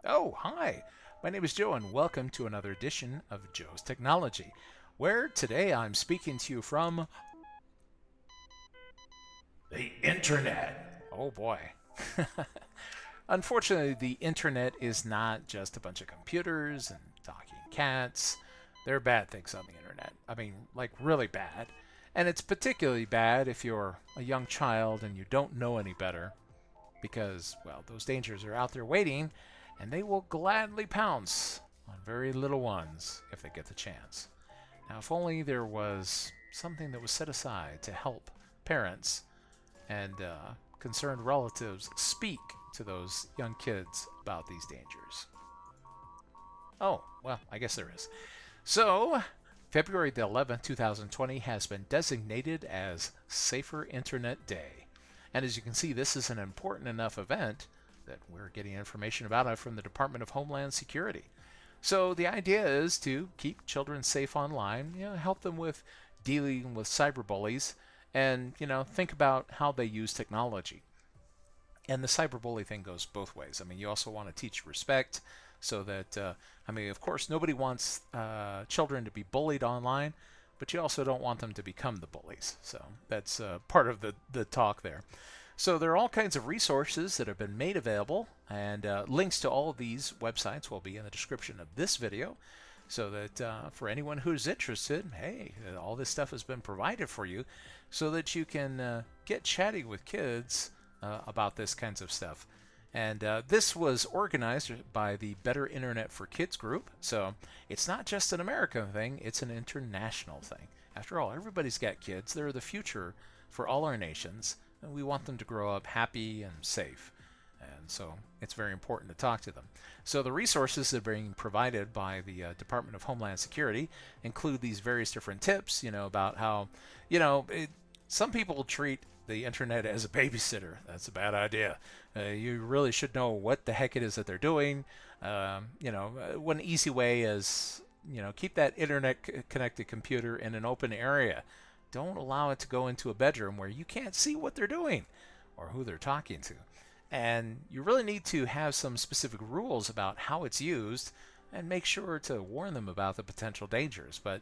Oh, hi. My name is Joe, and welcome to another edition of Joe's Technology, where today I'm speaking to you from the internet. Oh boy. Unfortunately, the internet is not just a bunch of computers and talking cats. There are bad things on the internet. I mean, like really bad. And it's particularly bad if you're a young child and you don't know any better because, well, those dangers are out there waiting, and they will gladly pounce on very little ones if they get the chance. Now, if only there was something that was set aside to help parents and concerned relatives speak to those young kids about these dangers. Oh, well, I guess there is. So, February the 11th, 2020 has been designated as Safer Internet Day. And as you can see, this is an important enough event that we're getting information about it from the Department of Homeland Security. So the idea is to keep children safe online, help them with dealing with cyberbullies, and think about how they use technology. And the cyberbully thing goes both ways. I mean, you also want to teach respect so that, of course, nobody wants children to be bullied online, but you also don't want them to become the bullies. So that's part of the talk there. So there are all kinds of resources that have been made available, and links to all of these websites will be in the description of this video, so that for anyone who's interested, hey, all this stuff has been provided for you, so that you can get chatty with kids about this kinds of stuff. And this was organized by the Better Internet for Kids group, so it's not just an American thing, it's an international thing. After all, everybody's got kids. They're the future for all our nations, and we want them to grow up happy and safe. And so it's very important to talk to them. So the resources that are being provided by the Department of Homeland Security include these various different tips, about how, some people treat the internet as a babysitter. That's a bad idea. You really should know what the heck it is that they're doing. One easy way is, keep that internet connected computer in an open area. Don't allow it to go into a bedroom where you can't see what they're doing or who they're talking to. And you really need to have some specific rules about how it's used and make sure to warn them about the potential dangers. But,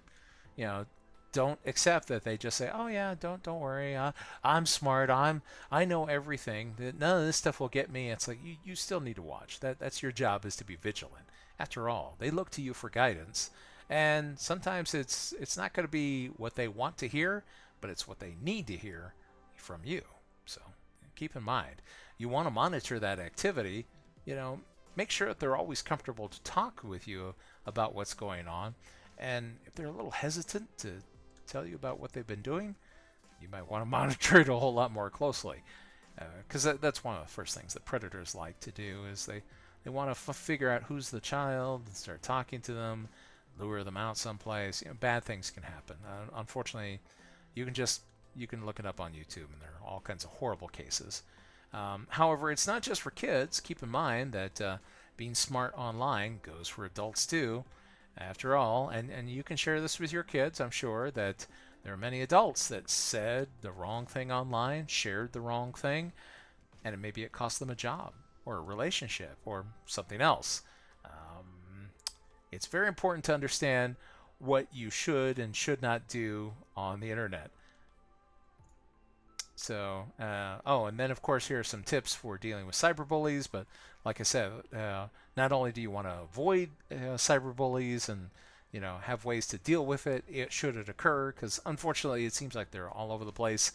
you know, don't accept that they just say, "Oh yeah, don't worry. I'm smart. I know everything. None of this stuff will get me." It's like you still need to watch. That's your job, is to be vigilant. After all, they look to you for guidance, and sometimes it's not going to be what they want to hear, but it's what they need to hear from you. So keep in mind, you want to monitor that activity. Make sure that they're always comfortable to talk with you about what's going on. And if they're a little hesitant to tell you about what they've been doing, you might want to monitor it a whole lot more closely. Because that's one of the first things that predators like to do, is they want to figure out who's the child and start talking to them, lure them out someplace. Bad things can happen. Unfortunately, you can look it up on YouTube, and there are all kinds of horrible cases. However, it's not just for kids. Keep in mind that being smart online goes for adults too. After all, and you can share this with your kids, I'm sure, that there are many adults that said the wrong thing online, shared the wrong thing, and maybe it cost them a job or a relationship or something else. It's very important to understand what you should and should not do on the internet. So, and then of course, here are some tips for dealing with cyberbullies. But like I said, not only do you want to avoid cyberbullies and have ways to deal with it should it occur, because unfortunately it seems like they're all over the place,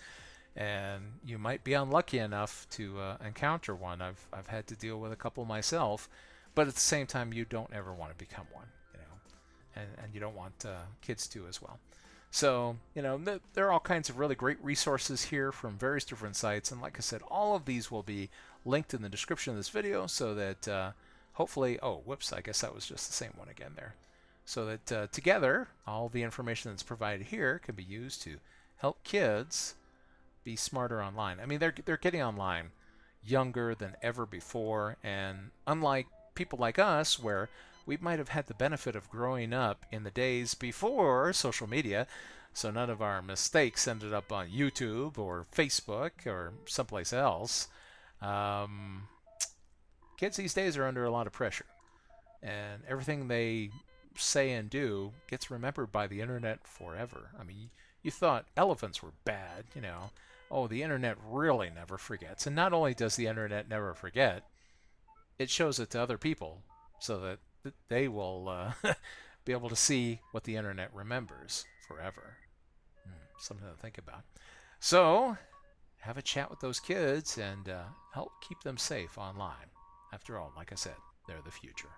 and you might be unlucky enough to encounter one. I've had to deal with a couple myself, but at the same time, you don't ever want to become one, and you don't want kids to as well. So, there are all kinds of really great resources here from various different sites. And like I said, all of these will be linked in the description of this video, so that hopefully, oh, whoops, I guess that was just the same one again there. So that together, all the information that's provided here can be used to help kids be smarter online. I mean, they're getting online younger than ever before. And unlike people like us, where we might have had the benefit of growing up in the days before social media, so none of our mistakes ended up on YouTube or Facebook or someplace else. Kids these days are under a lot of pressure. and everything they say and do gets remembered by the internet forever. I mean, you thought elephants were bad, you know. Oh, the internet really never forgets. And not only does the internet never forget, it shows it to other people so that they will be able to see what the internet remembers forever. Something to think about. So, have a chat with those kids and help keep them safe online. After all, like I said, they're the future.